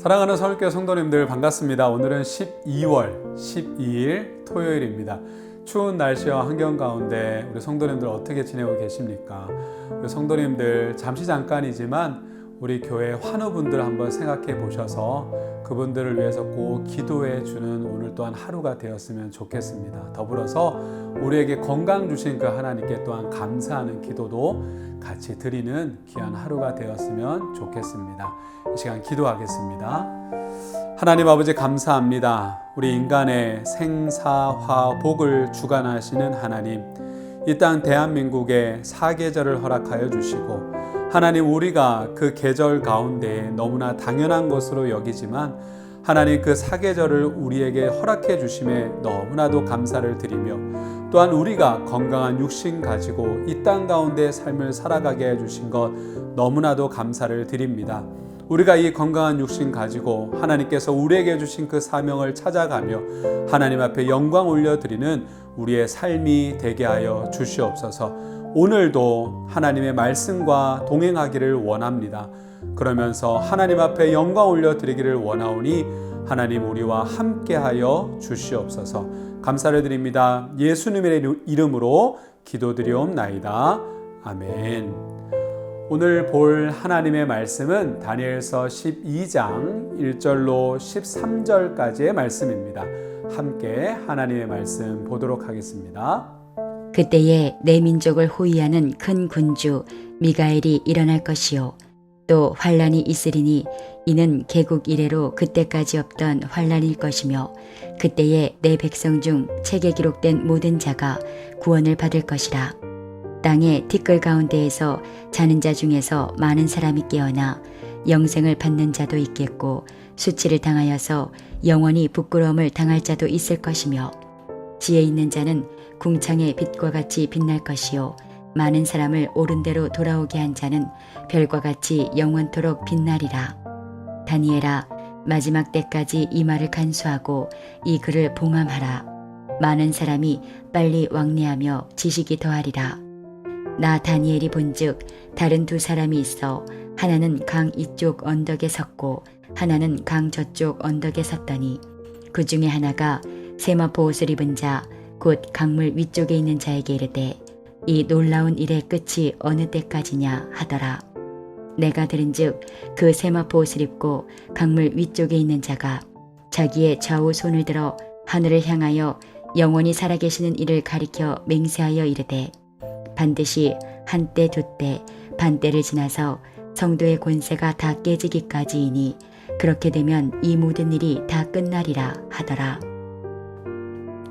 사랑하는 서울교회 성도님들 반갑습니다. 오늘은 12월 12일 토요일입니다. 추운 날씨와 환경 가운데 우리 성도님들 어떻게 지내고 계십니까? 우리 성도님들 잠깐이지만 우리 교회 환우분들 한번 생각해 보셔서 그분들을 위해서 꼭 기도해 주는 오늘 또한 하루가 되었으면 좋겠습니다. 더불어서 우리에게 건강 주신 그 하나님께 또한 감사하는 기도도 같이 드리는 귀한 하루가 되었으면 좋겠습니다. 이 시간 기도하겠습니다. 하나님 아버지 감사합니다. 우리 인간의 생사화복을 주관하시는 하나님, 이 땅 대한민국에 사계절을 허락하여 주시고 하나님, 우리가 그 계절 가운데 너무나 당연한 것으로 여기지만 하나님, 그 사계절을 우리에게 허락해 주심에 너무나도 감사를 드리며 또한 우리가 건강한 육신 가지고 이 땅 가운데 삶을 살아가게 해주신 것 너무나도 감사를 드립니다. 우리가 이 건강한 육신 가지고 하나님께서 우리에게 주신 그 사명을 찾아가며 하나님 앞에 영광 올려드리는 우리의 삶이 되게 하여 주시옵소서. 오늘도 하나님의 말씀과 동행하기를 원합니다. 그러면서 하나님 앞에 영광 올려드리기를 원하오니 하나님 우리와 함께하여 주시옵소서. 감사를 드립니다. 예수님의 이름으로 기도드리옵나이다. 아멘. 오늘 볼 하나님의 말씀은 다니엘서 12장 1절로 13절까지의 말씀입니다. 함께 하나님의 말씀 보도록 하겠습니다. 그때에 내 민족을 호위하는 큰 군주 미가엘이 일어날 것이요 또 환란이 있으리니 이는 개국 이래로 그때까지 없던 환란일 것이며 그때에 내 백성 중 책에 기록된 모든 자가 구원을 받을 것이라. 땅의 티끌 가운데에서 자는 자 중에서 많은 사람이 깨어나 영생을 받는 자도 있겠고 수치를 당하여서 영원히 부끄러움을 당할 자도 있을 것이며 지혜 있는 자는 궁창의 빛과 같이 빛날 것이요 많은 사람을 옳은 대로 돌아오게 한 자는 별과 같이 영원토록 빛나리라. 다니엘아, 마지막 때까지 이 말을 간수하고 이 글을 봉함하라. 많은 사람이 빨리 왕래하며 지식이 더하리라. 나 다니엘이 본즉 다른 두 사람이 있어 하나는 강 이쪽 언덕에 섰고 하나는 강 저쪽 언덕에 섰더니 그 중에 하나가 세마포 옷을 입은 자 곧 강물 위쪽에 있는 자에게 이르되 이 놀라운 일의 끝이 어느 때까지냐 하더라. 내가 들은즉 그 세마포 옷을 입고 강물 위쪽에 있는 자가 자기의 좌우 손을 들어 하늘을 향하여 영원히 살아계시는 이를 가리켜 맹세하여 이르되 반드시 한때 두때 반때를 지나서 성도의 권세가 다 깨지기까지이니 그렇게 되면 이 모든 일이 다 끝나리라 하더라.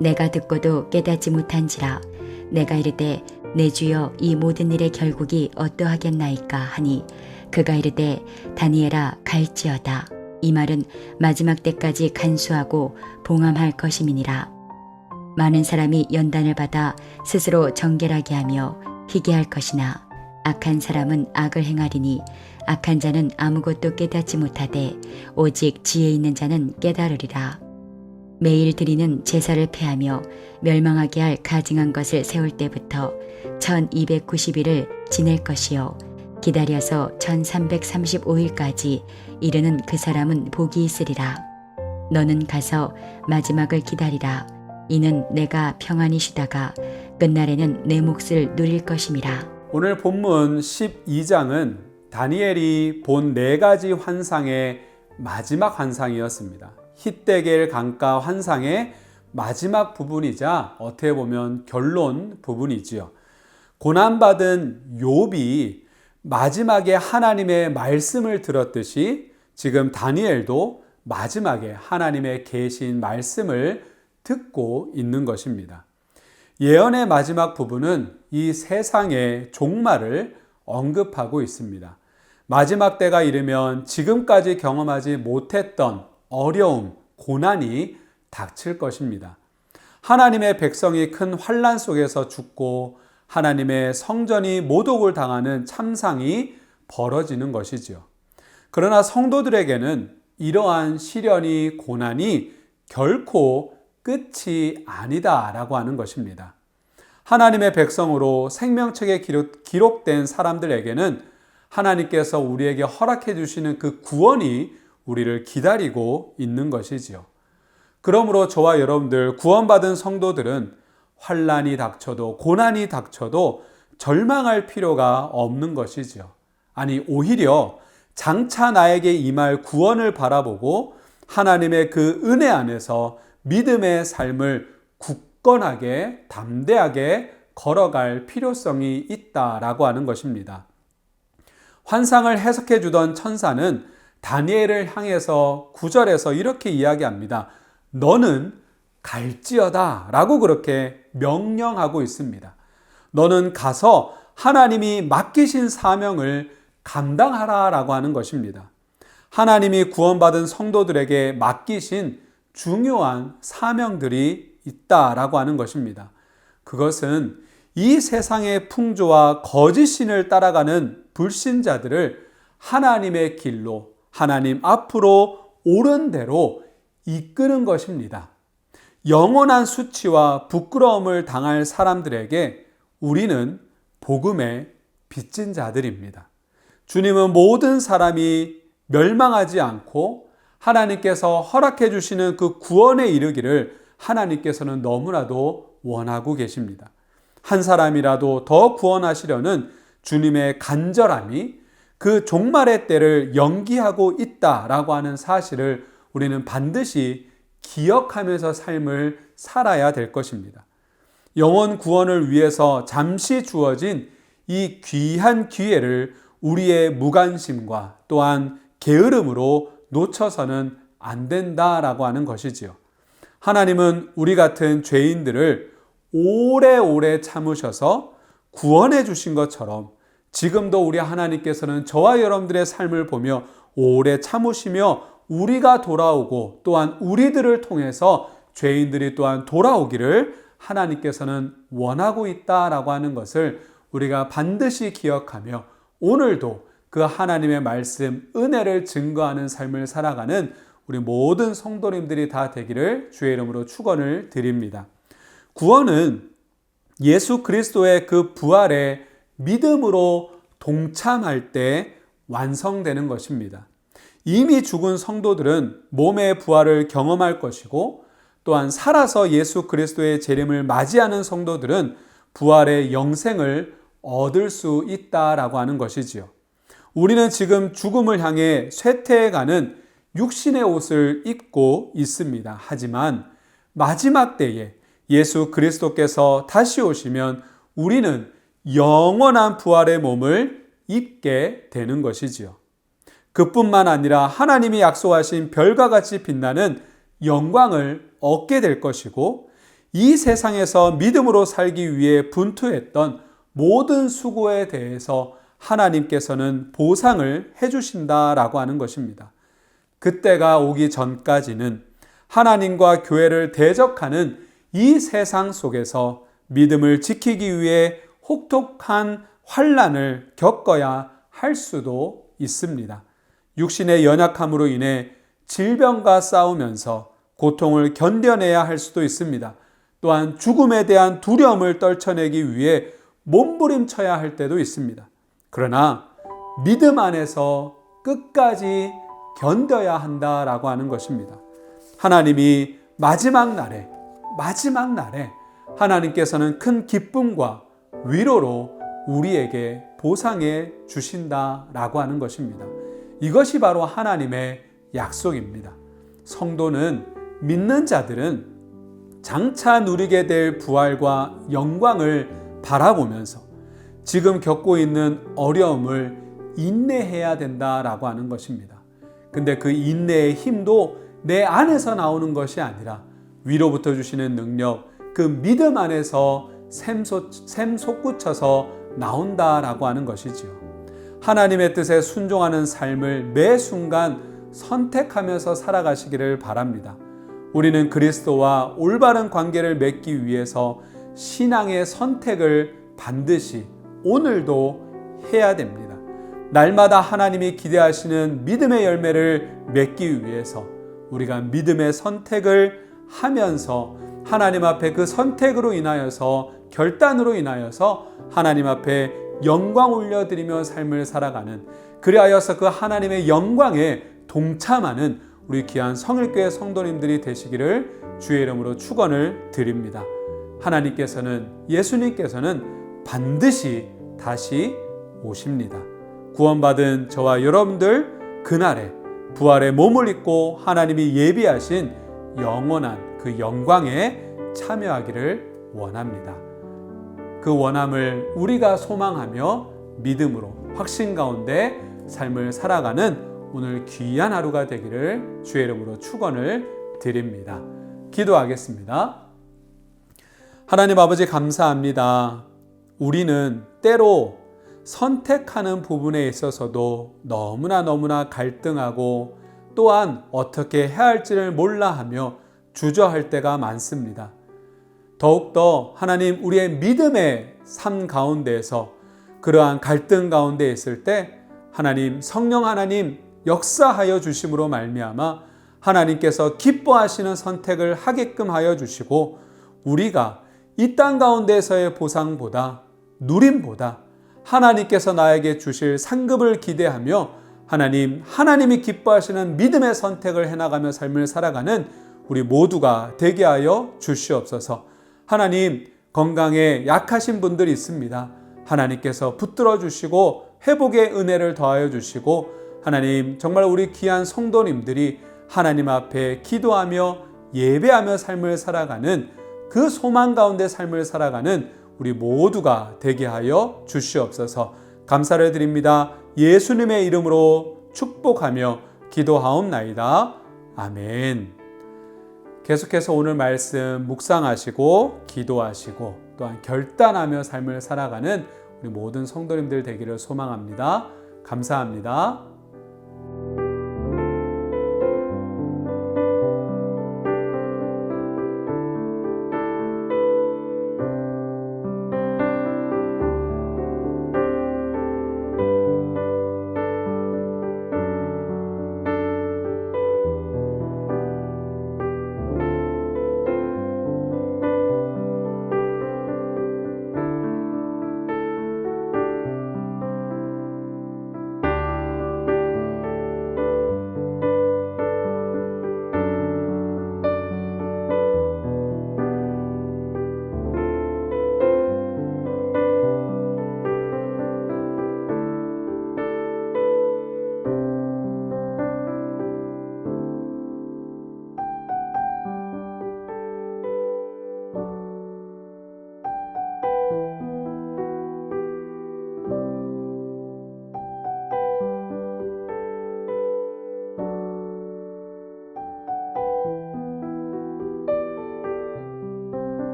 내가 듣고도 깨닫지 못한지라. 내가 이르되 내 주여 이 모든 일의 결국이 어떠하겠나이까 하니 그가 이르되 다니엘아 갈지어다. 이 말은 마지막 때까지 간수하고 봉함할 것임이니라. 많은 사람이 연단을 받아 스스로 정결하게 하며 희게 할 것이나 악한 사람은 악을 행하리니 악한 자는 아무것도 깨닫지 못하되 오직 지혜 있는 자는 깨달으리라. 매일 드리는 제사를 폐하며 멸망하게 할 가증한 것을 세울 때부터 1290일을 지낼 것이요 기다려서 1335일까지 이르는 그 사람은 복이 있으리라. 너는 가서 마지막을 기다리라. 이는 내가 평안히 쉬다가 끝날에는 내 몫을 누릴 것임이라. 오늘 본문 12장은 다니엘이 본 4가지 환상의 마지막 환상이었습니다. 히데겔 강가 환상의 마지막 부분이자 어떻게 보면 결론 부분이지요. 고난받은 욥이 마지막에 하나님의 말씀을 들었듯이 지금 다니엘도 마지막에 하나님의 계신 말씀을 듣고 있는 것입니다. 예언의 마지막 부분은 이 세상의 종말을 언급하고 있습니다. 마지막 때가 이르면 지금까지 경험하지 못했던 어려움, 고난이 닥칠 것입니다. 하나님의 백성이 큰 환난 속에서 죽고 하나님의 성전이 모독을 당하는 참상이 벌어지는 것이지요. 그러나 성도들에게는 이러한 시련이 고난이 결코 끝이 아니다라고 하는 것입니다. 하나님의 백성으로 생명책에 기록된 사람들에게는 하나님께서 우리에게 허락해 주시는 그 구원이 우리를 기다리고 있는 것이지요. 그러므로 저와 여러분들 구원받은 성도들은 환난이 닥쳐도 고난이 닥쳐도 절망할 필요가 없는 것이지요. 아니 오히려 장차 나에게 임할 구원을 바라보고 하나님의 그 은혜 안에서 믿음의 삶을 굳건하게 담대하게 걸어갈 필요성이 있다라고 하는 것입니다. 환상을 해석해 주던 천사는 다니엘을 향해서 9절에서 이렇게 이야기합니다. 너는 갈지어다 라고 그렇게 명령하고 있습니다. 너는 가서 하나님이 맡기신 사명을 감당하라 라고 하는 것입니다. 하나님이 구원받은 성도들에게 맡기신 중요한 사명들이 있다라고 하는 것입니다. 그것은 이 세상의 풍조와 거짓 신을 따라가는 불신자들을 하나님의 길로, 하나님 앞으로 옳은 대로 이끄는 것입니다. 영원한 수치와 부끄러움을 당할 사람들에게 우리는 복음의 빚진 자들입니다. 주님은 모든 사람이 멸망하지 않고 하나님께서 허락해 주시는 그 구원에 이르기를 하나님께서는 너무나도 원하고 계십니다. 한 사람이라도 더 구원하시려는 주님의 간절함이 그 종말의 때를 연기하고 있다라고 하는 사실을 우리는 반드시 기억하면서 삶을 살아야 될 것입니다. 영혼 구원을 위해서 잠시 주어진 이 귀한 기회를 우리의 무관심과 또한 게으름으로 놓쳐서는 안 된다라고 하는 것이지요. 하나님은 우리 같은 죄인들을 오래오래 참으셔서 구원해 주신 것처럼 지금도 우리 하나님께서는 저와 여러분들의 삶을 보며 오래 참으시며 우리가 돌아오고 또한 우리들을 통해서 죄인들이 또한 돌아오기를 하나님께서는 원하고 있다라고 하는 것을 우리가 반드시 기억하며 오늘도 그 하나님의 말씀, 은혜를 증거하는 삶을 살아가는 우리 모든 성도님들이 다 되기를 주의 이름으로 축원을 드립니다. 구원은 예수 그리스도의 그 부활에 믿음으로 동참할 때 완성되는 것입니다. 이미 죽은 성도들은 몸의 부활을 경험할 것이고 또한 살아서 예수 그리스도의 재림을 맞이하는 성도들은 부활의 영생을 얻을 수 있다라고 하는 것이지요. 우리는 지금 죽음을 향해 쇠퇴해가는 육신의 옷을 입고 있습니다. 하지만 마지막 때에 예수 그리스도께서 다시 오시면 우리는 영원한 부활의 몸을 입게 되는 것이지요. 그뿐만 아니라 하나님이 약속하신 별과 같이 빛나는 영광을 얻게 될 것이고 이 세상에서 믿음으로 살기 위해 분투했던 모든 수고에 대해서 하나님께서는 보상을 해주신다라고 하는 것입니다. 그때가 오기 전까지는 하나님과 교회를 대적하는 이 세상 속에서 믿음을 지키기 위해 혹독한 환난을 겪어야 할 수도 있습니다. 육신의 연약함으로 인해 질병과 싸우면서 고통을 견뎌내야 할 수도 있습니다. 또한 죽음에 대한 두려움을 떨쳐내기 위해 몸부림쳐야 할 때도 있습니다. 그러나 믿음 안에서 끝까지 견뎌야 한다라고 하는 것입니다. 하나님이 마지막 날에 하나님께서는 큰 기쁨과 위로로 우리에게 보상해 주신다라고 하는 것입니다. 이것이 바로 하나님의 약속입니다. 성도는 믿는 자들은 장차 누리게 될 부활과 영광을 바라보면서 지금 겪고 있는 어려움을 인내해야 된다라고 하는 것입니다. 근데 그 인내의 힘도 내 안에서 나오는 것이 아니라 위로부터 주시는 능력, 그 믿음 안에서 샘솟구쳐서 나온다라고 하는 것이지요. 하나님의 뜻에 순종하는 삶을 매 순간 선택하면서 살아가시기를 바랍니다. 우리는 그리스도와 올바른 관계를 맺기 위해서 신앙의 선택을 반드시 오늘도 해야 됩니다. 날마다 하나님이 기대하시는 믿음의 열매를 맺기 위해서 우리가 믿음의 선택을 하면서 하나님 앞에 그 선택으로 인하여서 결단으로 인하여서 하나님 앞에 영광 올려드리며 삶을 살아가는, 그리하여서 그 하나님의 영광에 동참하는 우리 귀한 성일교회 성도님들이 되시기를 주의 이름으로 축원을 드립니다. 하나님께서는, 예수님께서는 반드시 다시 오십니다. 구원받은 저와 여러분들 그날에 부활의 몸을 입고 하나님이 예비하신 영원한 그 영광에 참여하기를 원합니다. 그 원함을 우리가 소망하며 믿음으로 확신 가운데 삶을 살아가는 오늘 귀한 하루가 되기를 주의 이름으로 축원을 드립니다. 기도하겠습니다. 하나님 아버지 감사합니다. 우리는 때로 선택하는 부분에 있어서도 너무나 갈등하고 또한 어떻게 해야 할지를 몰라 하며 주저할 때가 많습니다. 더욱더 하나님 우리의 믿음의 삶 가운데에서 그러한 갈등 가운데 있을 때 하나님 성령 하나님 역사하여 주심으로 말미암아 하나님께서 기뻐하시는 선택을 하게끔 하여 주시고 우리가 이 땅 가운데서의 보상보다 누림보다 하나님께서 나에게 주실 상급을 기대하며 하나님이 기뻐하시는 믿음의 선택을 해나가며 삶을 살아가는 우리 모두가 되게 하여 주시옵소서. 하나님 건강에 약하신 분들이 있습니다. 하나님께서 붙들어 주시고 회복의 은혜를 더하여 주시고 하나님 정말 우리 귀한 성도님들이 하나님 앞에 기도하며 예배하며 삶을 살아가는 그 소망 가운데 삶을 살아가는 우리 모두가 되게 하여 주시옵소서. 감사를 드립니다. 예수님의 이름으로 축복하며 기도하옵나이다. 아멘. 계속해서 오늘 말씀 묵상하시고 기도하시고 또한 결단하며 삶을 살아가는 우리 모든 성도님들 되기를 소망합니다. 감사합니다.